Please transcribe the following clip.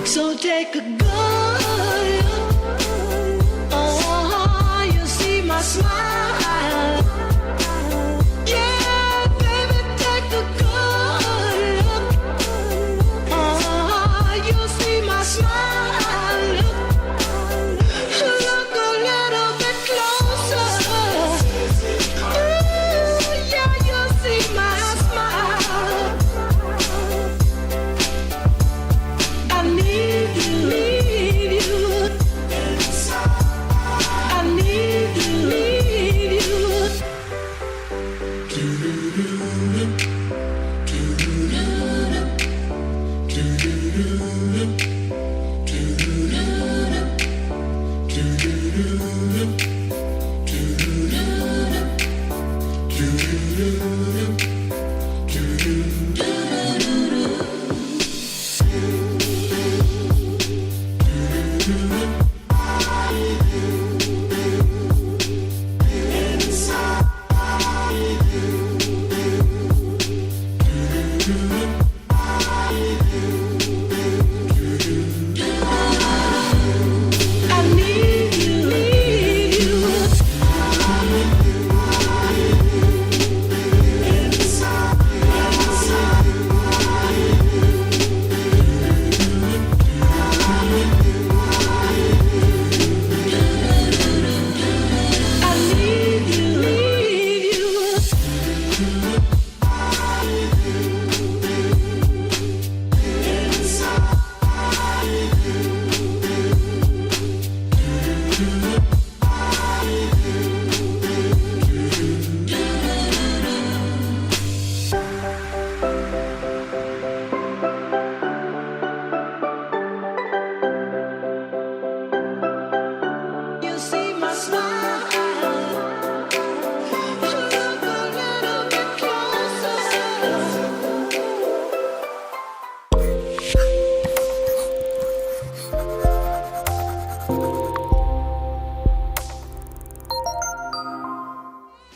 So take a good look. Oh, you see my smile. Yeah, baby, take a good look. Oh, you see my smile. Look a little bit closer. Ooh, yeah, you see my smile. I need you, need you. I need you, need you.